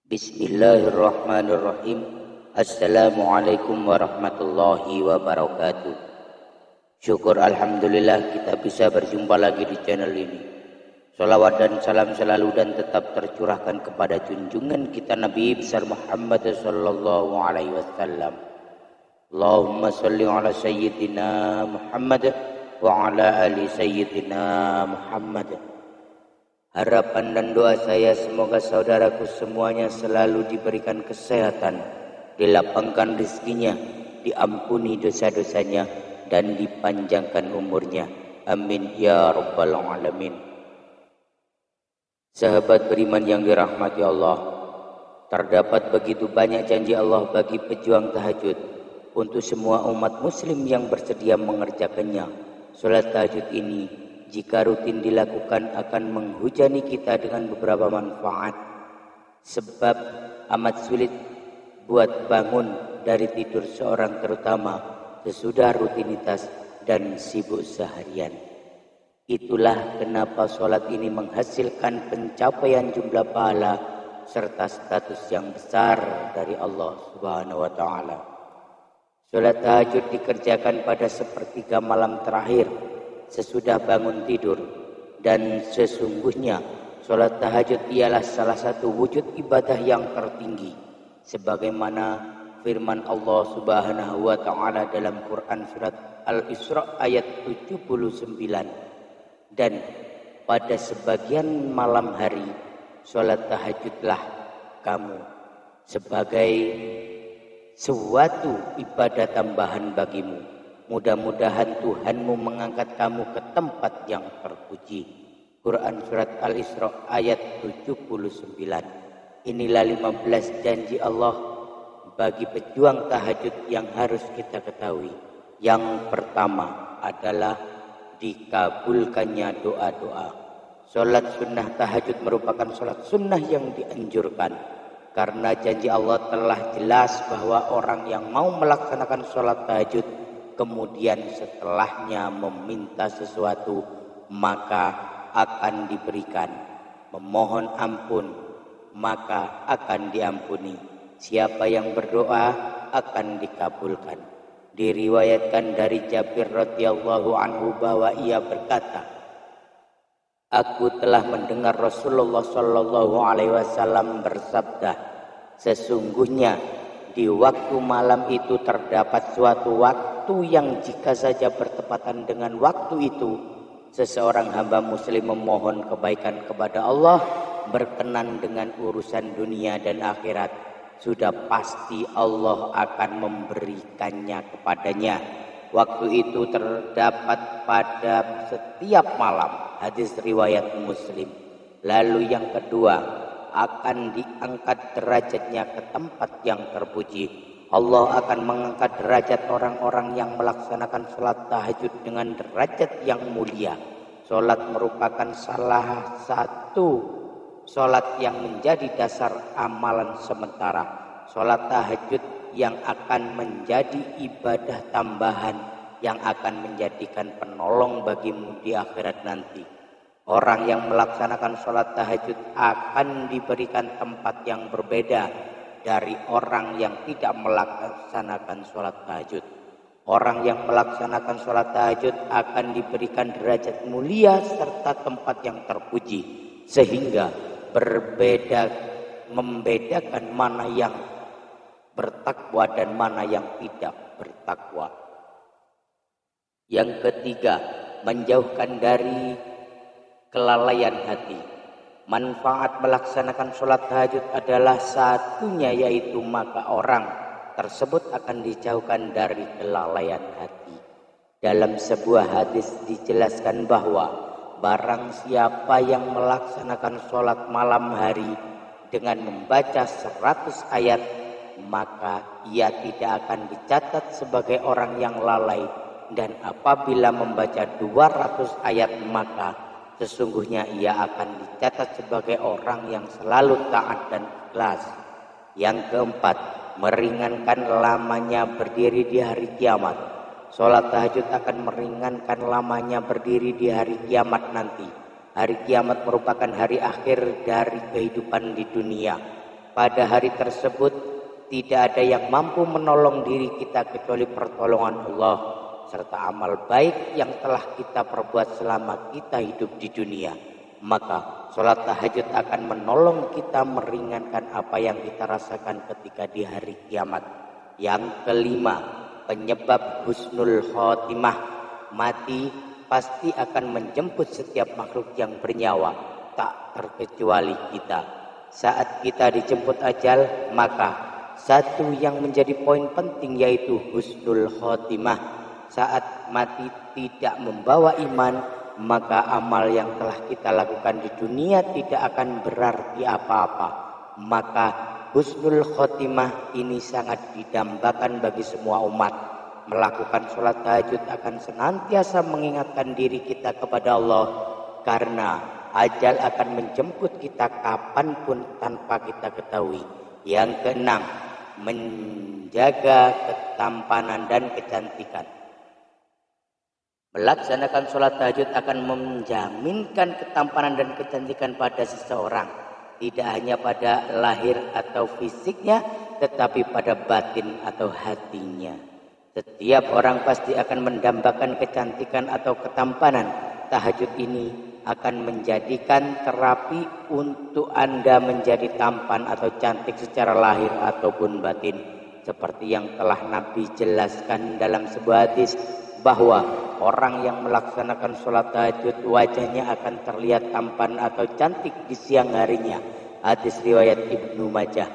Bismillahirrahmanirrahim. Assalamualaikum warahmatullahi wabarakatuh. Syukur alhamdulillah kita bisa berjumpa lagi di channel ini. Salawat dan salam selalu dan tetap tercurahkan kepada junjungan kita Nabi besar Muhammad sallallahu alaihi wasallam. Allahumma shalli ala sayyidina Muhammad wa ala ali sayyidina Muhammad. Harapan dan doa saya semoga saudaraku semuanya selalu diberikan kesehatan, dilapangkan rezekinya, diampuni dosa-dosanya, dan dipanjangkan umurnya. Amin ya rabbal alamin. Sahabat beriman yang dirahmati Allah, terdapat begitu banyak janji Allah bagi pejuang tahajud untuk semua umat muslim yang bersedia mengerjakannya. Salat tahajud ini jika rutin dilakukan akan menghujani kita dengan beberapa manfaat. Sebab amat sulit buat bangun dari tidur seorang terutama sesudah rutinitas dan sibuk seharian. Itulah kenapa sholat ini menghasilkan pencapaian jumlah pahala serta status yang besar dari Allah Subhanahu wa Ta'ala. Sholat tahajud dikerjakan pada sepertiga malam terakhir sesudah bangun tidur, dan sesungguhnya sholat tahajud ialah salah satu wujud ibadah yang tertinggi sebagaimana firman Allah Subhanahu wa Ta'ala dalam Quran surat Al-Isra ayat 79. Dan pada sebagian malam hari sholat tahajudlah kamu sebagai suatu ibadah tambahan bagimu. Mudah-mudahan Tuhanmu mengangkat kamu ke tempat yang terpuji. Quran surat Al-Isra ayat 79. Inilah 15 janji Allah bagi pejuang tahajud yang harus kita ketahui. Yang pertama adalah dikabulkannya doa-doa. Sholat sunnah tahajud merupakan sholat sunnah yang dianjurkan. Karena janji Allah telah jelas bahwa orang yang mau melaksanakan sholat tahajud kemudian setelahnya meminta sesuatu maka akan diberikan, memohon ampun maka akan diampuni, siapa yang berdoa akan dikabulkan. Diriwayatkan dari Jabir radhiyallahu anhu bahwa ia berkata, aku telah mendengar Rasulullah sallallahu alaihi wasallam bersabda, sesungguhnya di waktu malam itu terdapat suatu waktu yang jika saja bertepatan dengan waktu itu seseorang hamba muslim memohon kebaikan kepada Allah, berkenan dengan urusan dunia dan akhirat, sudah pasti Allah akan memberikannya kepadanya. Waktu itu terdapat pada setiap malam. Hadis riwayat Muslim. Lalu yang kedua, akan diangkat derajatnya ke tempat yang terpuji. Allah akan mengangkat derajat orang-orang yang melaksanakan sholat tahajud dengan derajat yang mulia. Sholat merupakan salah satu sholat yang menjadi dasar amalan sementara. Sholat tahajud yang akan menjadi ibadah tambahan yang akan menjadikan penolong bagimu di akhirat nanti. Orang yang melaksanakan sholat tahajud akan diberikan tempat yang berbeda dari orang yang tidak melaksanakan sholat tahajud. Orang yang melaksanakan sholat tahajud akan diberikan derajat mulia serta tempat yang terpuji, sehingga membedakan mana yang bertakwa dan mana yang tidak bertakwa. Yang ketiga, menjauhkan dari kelalaian hati. Manfaat melaksanakan sholat tahajud adalah satunya, yaitu maka orang tersebut akan dijauhkan dari kelalaian hati. Dalam sebuah hadis dijelaskan bahwa barang siapa yang melaksanakan sholat malam hari dengan membaca 100 ayat, maka ia tidak akan dicatat sebagai orang yang lalai, dan apabila membaca 200 ayat maka sesungguhnya ia akan dicatat sebagai orang yang selalu taat dan ikhlas. Yang keempat, meringankan lamanya berdiri di hari kiamat. Sholat tahajud akan meringankan lamanya berdiri di hari kiamat nanti. Hari kiamat merupakan hari akhir dari kehidupan di dunia. pada hari tersebut tidak ada yang mampu menolong diri kita kecuali pertolongan Allah serta amal baik yang telah kita perbuat selama kita hidup di dunia. Maka sholat tahajud akan menolong kita meringankan apa yang kita rasakan ketika di hari kiamat. Yang kelima, penyebab husnul khotimah. Mati pasti akan menjemput setiap makhluk yang bernyawa, tak terkecuali kita. Saat kita dijemput ajal, maka satu yang menjadi poin penting yaitu husnul khotimah. Saat mati tidak membawa iman, maka amal yang telah kita lakukan di dunia tidak akan berarti apa-apa. Maka husnul khotimah ini sangat didambakan bagi semua umat. Melakukan sholat tahajud akan senantiasa mengingatkan diri kita kepada Allah, karena ajal akan menjemput kita kapanpun tanpa kita ketahui. Yang keenam, menjaga ketampanan dan kecantikan. Melaksanakan sholat tahajud akan menjaminkan ketampanan dan kecantikan pada seseorang. Tidak hanya pada lahir atau fisiknya, tetapi pada batin atau hatinya. Setiap orang pasti akan mendambakan kecantikan atau ketampanan. Tahajud ini akan menjadikan terapi untuk Anda menjadi tampan atau cantik secara lahir ataupun batin. Seperti yang telah Nabi jelaskan dalam sebuah hadis, bahwa orang yang melaksanakan sholat tahajud wajahnya akan terlihat tampan atau cantik di siang harinya. Hadis riwayat Ibnu Majah.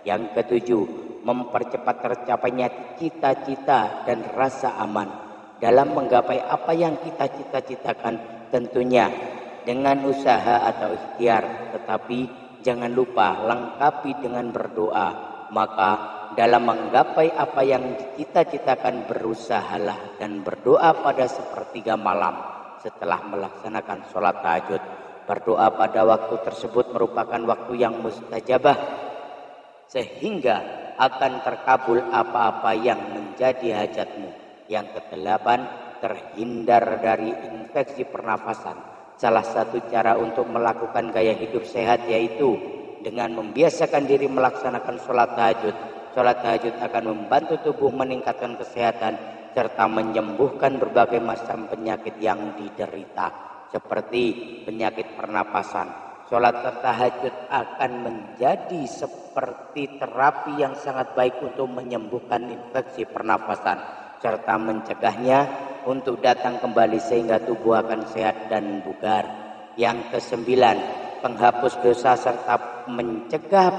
Yang ketujuh, mempercepat tercapainya cita-cita dan rasa aman dalam menggapai apa yang kita cita-citakan, tentunya dengan usaha atau ikhtiar, tetapi jangan lupa lengkapi dengan berdoa. Maka dalam menggapai apa yang kita-citakan, berusahalah dan berdoa pada sepertiga malam setelah melaksanakan sholat tahajud. Berdoa pada waktu tersebut merupakan waktu yang mustajabah, sehingga akan terkabul apa-apa yang menjadi hajatmu. Yang kedelapan, terhindar dari infeksi pernafasan. Salah satu cara untuk melakukan gaya hidup sehat yaitu dengan membiasakan diri melaksanakan sholat tahajud. Sholat tahajud akan membantu tubuh meningkatkan kesehatan serta menyembuhkan berbagai macam penyakit yang diderita, seperti penyakit pernapasan. Sholat tahajud akan menjadi seperti terapi yang sangat baik untuk menyembuhkan infeksi pernapasan serta mencegahnya untuk datang kembali sehingga tubuh akan sehat dan bugar. Yang kesembilan, penghapus dosa serta mencegah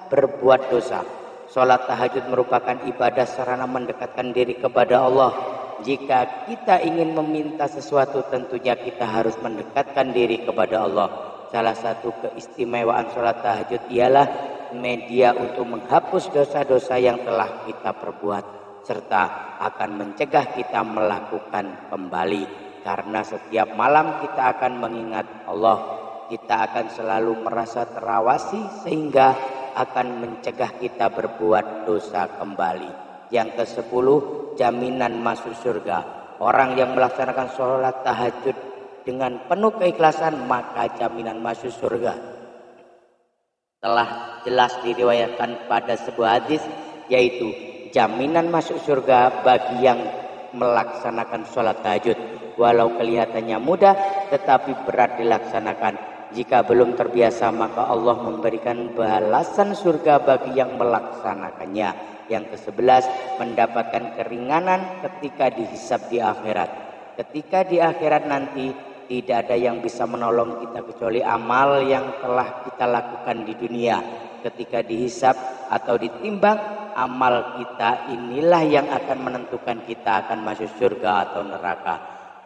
berbuat dosa. Sholat tahajud merupakan ibadah sarana mendekatkan diri kepada Allah. Jika kita ingin meminta sesuatu, tentunya kita harus mendekatkan diri kepada Allah. Salah satu keistimewaan sholat tahajud ialah media untuk menghapus dosa-dosa yang telah kita perbuat, serta akan mencegah kita melakukan kembali. Karena setiap malam kita akan mengingat Allah, kita akan selalu merasa terawasi sehingga akan mencegah kita berbuat dosa kembali. Yang ke-10, jaminan masuk surga. Orang yang melaksanakan sholat tahajud dengan penuh keikhlasan, maka jaminan masuk surga telah jelas diriwayatkan pada sebuah hadis, yaitu jaminan masuk surga bagi yang melaksanakan sholat tahajud. Walau kelihatannya mudah, tetapi berat dilaksanakan. Jika belum terbiasa, maka Allah memberikan balasan surga bagi yang melaksanakannya. Yang ke-11, mendapatkan keringanan ketika dihisab di akhirat. Ketika di akhirat nanti, tidak ada yang bisa menolong kita kecuali amal yang telah kita lakukan di dunia. Ketika dihisab atau ditimbang, amal kita inilah yang akan menentukan kita akan masuk surga atau neraka.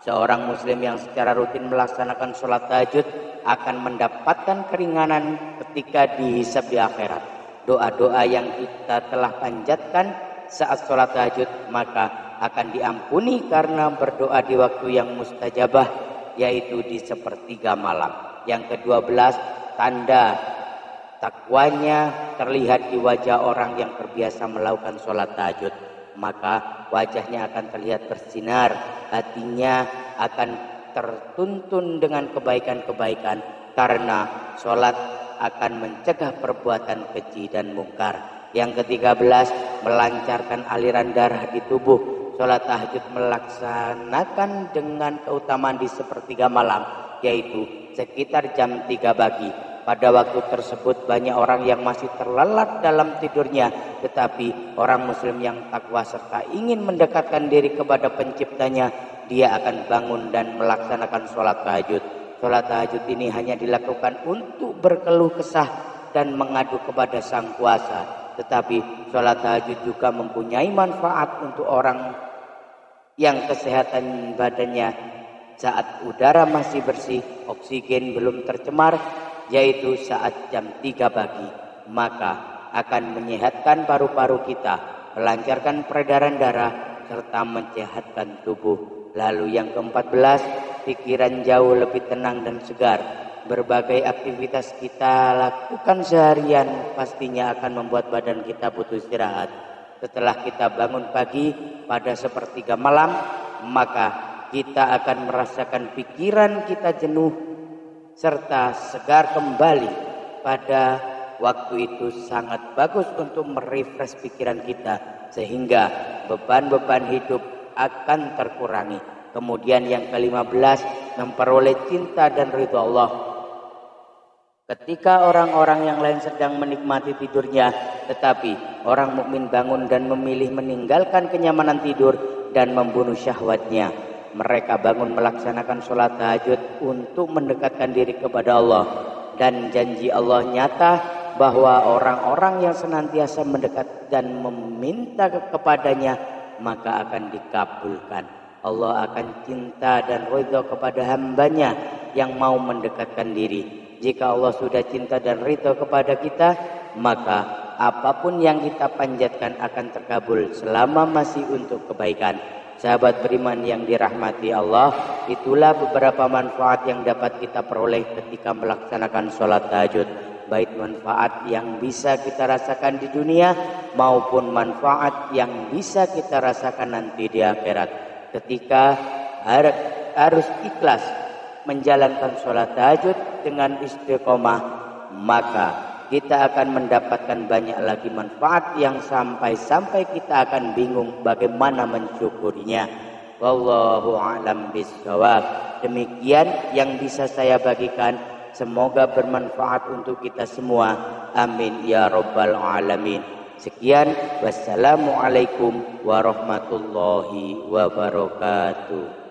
Seorang muslim yang secara rutin melaksanakan sholat tahajud akan mendapatkan keringanan ketika dihisab di akhirat. Doa-doa yang kita telah panjatkan saat sholat tahajud maka akan diampuni karena berdoa di waktu yang mustajabah, yaitu di sepertiga malam. Yang ke-12, tanda takwanya terlihat di wajah orang yang terbiasa melakukan sholat tahajud. Maka wajahnya akan terlihat bersinar, hatinya akan tertuntun dengan kebaikan-kebaikan, karena sholat akan mencegah perbuatan keji dan mungkar. Yang ke-13, melancarkan aliran darah di tubuh. Sholat tahajud melaksanakan dengan keutamaan di sepertiga malam, yaitu sekitar jam 3 pagi. Pada waktu tersebut banyak orang yang masih terlelap dalam tidurnya, tetapi orang muslim yang takwa serta ingin mendekatkan diri kepada penciptanya, dia akan bangun dan melaksanakan sholat tahajud. Sholat tahajud ini hanya dilakukan untuk berkeluh kesah dan mengadu kepada Sang Kuasa. Tetapi sholat tahajud juga mempunyai manfaat untuk orang yang kesehatan badannya saat udara masih bersih, oksigen belum tercemar, yaitu saat jam 3 pagi. Maka akan menyehatkan paru-paru kita, melancarkan peredaran darah, serta menyehatkan tubuh. Lalu yang ke-14, pikiran jauh lebih tenang dan segar. Berbagai aktivitas kita lakukan seharian pastinya akan membuat badan kita butuh istirahat. Setelah kita bangun pagi pada sepertiga malam, maka kita akan merasakan pikiran kita jenuh serta segar kembali. Pada waktu itu sangat bagus untuk merefresh pikiran kita, sehingga beban-beban hidup akan terkurangi. Kemudian yang ke-15, memperoleh cinta dan ridha Allah. Ketika orang-orang yang lain sedang menikmati tidurnya, tetapi orang mukmin bangun dan memilih meninggalkan kenyamanan tidur dan membunuh syahwatnya. Mereka bangun melaksanakan sholat tahajud untuk mendekatkan diri kepada Allah. Dan janji Allah nyata bahwa orang-orang yang senantiasa mendekat dan meminta kepadanya, maka akan dikabulkan. Allah akan cinta dan ridha kepada hambanya yang mau mendekatkan diri. Jika Allah sudah cinta dan ridha kepada kita, maka apapun yang kita panjatkan akan terkabul selama masih untuk kebaikan. Sahabat beriman yang dirahmati Allah, itulah beberapa manfaat yang dapat kita peroleh ketika melaksanakan sholat tahajud. Baik manfaat yang bisa kita rasakan di dunia maupun manfaat yang bisa kita rasakan nanti di akhirat. Ketika harus ikhlas menjalankan sholat tahajud dengan istiqomah, maka kita akan mendapatkan banyak lagi manfaat yang sampai-sampai kita akan bingung bagaimana mensyukurinya. Wallahu a'lam bishawab. Demikian yang bisa saya bagikan. Semoga bermanfaat untuk kita semua. Amin ya rabbal alamin. Sekian, wassalamualaikum warahmatullahi wabarakatuh.